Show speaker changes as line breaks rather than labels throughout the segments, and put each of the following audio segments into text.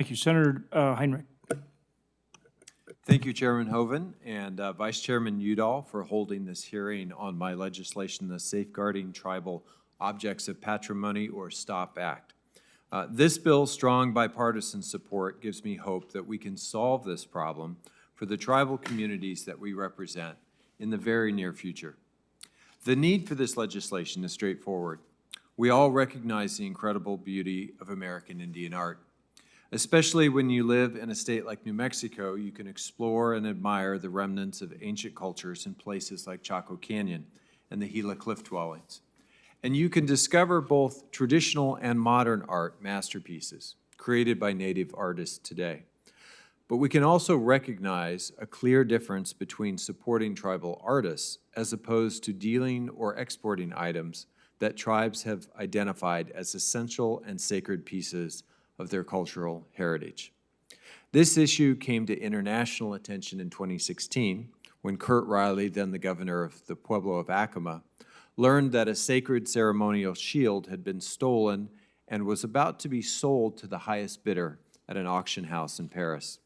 Thank you. Senator Heinrich.
Thank you, Chairman Hoeven and Vice Chairman Udall for holding this hearing on my legislation, the Safeguarding Tribal Objects of Patrimony, or STOP Act. This bill's strong bipartisan support gives me hope that we can solve this problem for the tribal communities that we represent in the very near future. The need for this legislation is straightforward. We all recognize the incredible beauty of American Indian art. Especially when you live in a state like New Mexico, you can explore and admire the remnants of ancient cultures in places like Chaco Canyon and the Gila Cliff Dwellings. And you can discover both traditional and modern art masterpieces created by Native artists today. But we can also recognize a clear difference between supporting tribal artists as opposed to dealing or exporting items that tribes have identified as essential and sacred pieces of their cultural heritage. This issue came to international attention in 2016 when Kurt Riley, then the governor of the Pueblo of Acoma, learned that a sacred ceremonial shield had been stolen and was about to be sold to the highest bidder at an auction house in Paris.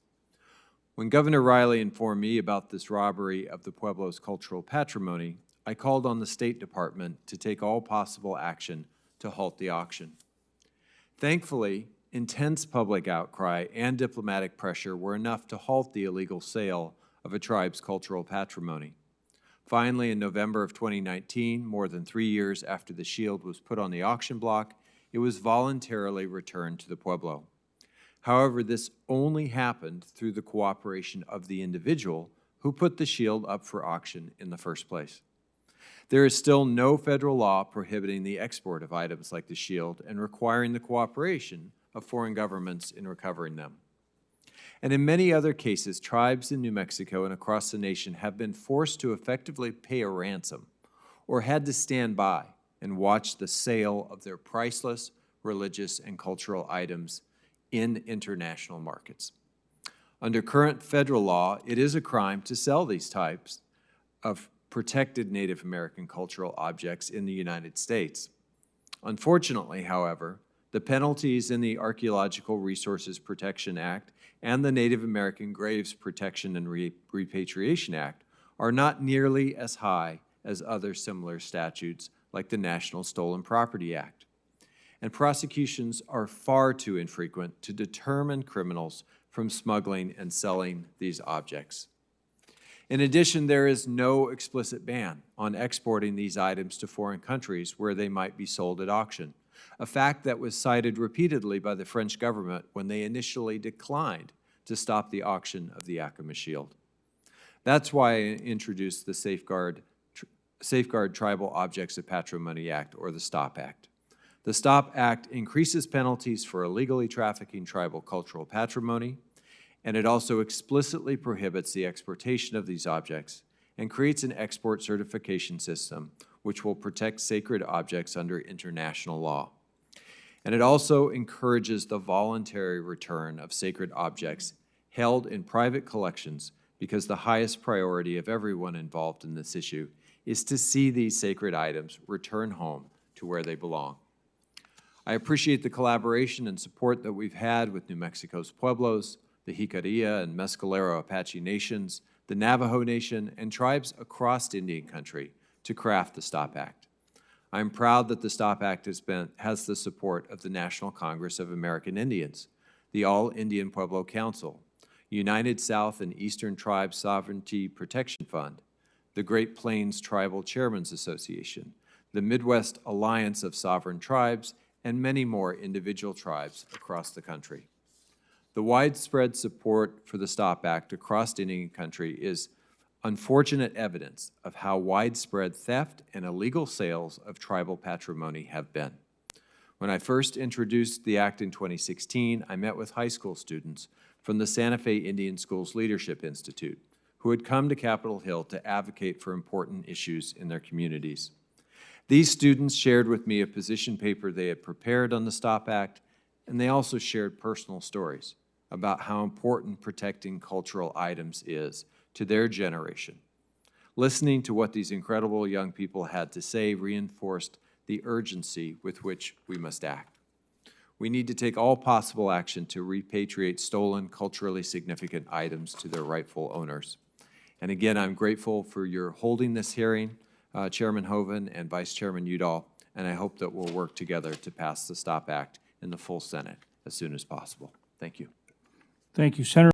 When Governor Riley informed me about this robbery of the Pueblo's cultural patrimony, I called on the State Department to take all possible action to halt the auction. Thankfully, intense public outcry and diplomatic pressure were enough to halt the illegal sale of a tribe's cultural patrimony. Finally, in November of 2019, more than 3 years after the shield was put on the auction block, it was voluntarily returned to the Pueblo. However, this only happened through the cooperation of the individual who put the shield up for auction in the first place. There is still no federal law prohibiting the export of items like the shield and requiring the cooperation of foreign governments in recovering them. And in many other cases, tribes in New Mexico and across the nation have been forced to effectively pay a ransom or had to stand by and watch the sale of their priceless religious and cultural items in international markets. Under current federal law, it is a crime to sell these types of protected Native American cultural objects in the United States. Unfortunately, however, the penalties in the Archaeological Resources Protection Act and the Native American Graves Protection and Repatriation Act are not nearly as high as other similar statutes like the National Stolen Property Act. And prosecutions are far too infrequent to determine criminals from smuggling and selling these objects. In addition, there is no explicit ban on exporting these items to foreign countries where they might be sold at auction, a fact that was cited repeatedly by the French government when they initially declined to stop the auction of the Acoma Shield. That's why I introduced the Safeguard Tribal Objects of Patrimony Act, or the STOP Act. The STOP Act increases penalties for illegally trafficking tribal cultural patrimony, and it also explicitly prohibits the exportation of these objects and creates an export certification system which will protect sacred objects under international law. And it also encourages the voluntary return of sacred objects held in private collections because the highest priority of everyone involved in this issue is to see these sacred items return home to where they belong. I appreciate the collaboration and support that we've had with New Mexico's Pueblos, the Jicarilla and Mescalero Apache nations, the Navajo Nation, and tribes across Indian country to craft the STOP Act. I'm proud that the STOP Act has the support of the National Congress of American Indians, the All-Indian Pueblo Council, United South and Eastern Tribes Sovereignty Protection Fund, the Great Plains Tribal Chairmen's Association, the Midwest Alliance of Sovereign Tribes, and many more individual tribes across the country. The widespread support for the STOP Act across Indian country is unfortunate evidence of how widespread theft and illegal sales of tribal patrimony have been. When I first introduced the act in 2016, I met with high school students from the Santa Fe Indian Schools Leadership Institute who had come to Capitol Hill to advocate for important issues in their communities. These students shared with me a position paper they had prepared on the STOP Act, and they also shared personal stories about how important protecting cultural items is to their generation. Listening to what these incredible young people had to say reinforced the urgency with which we must act. We need to take all possible action to repatriate stolen, culturally significant items to their rightful owners. And again, I'm grateful for your holding this hearing, Chairman Hoeven and Vice Chairman Udall, and I hope that we'll work together to pass the STOP Act in the full Senate as soon as possible. Thank you.
Thank you, Senator.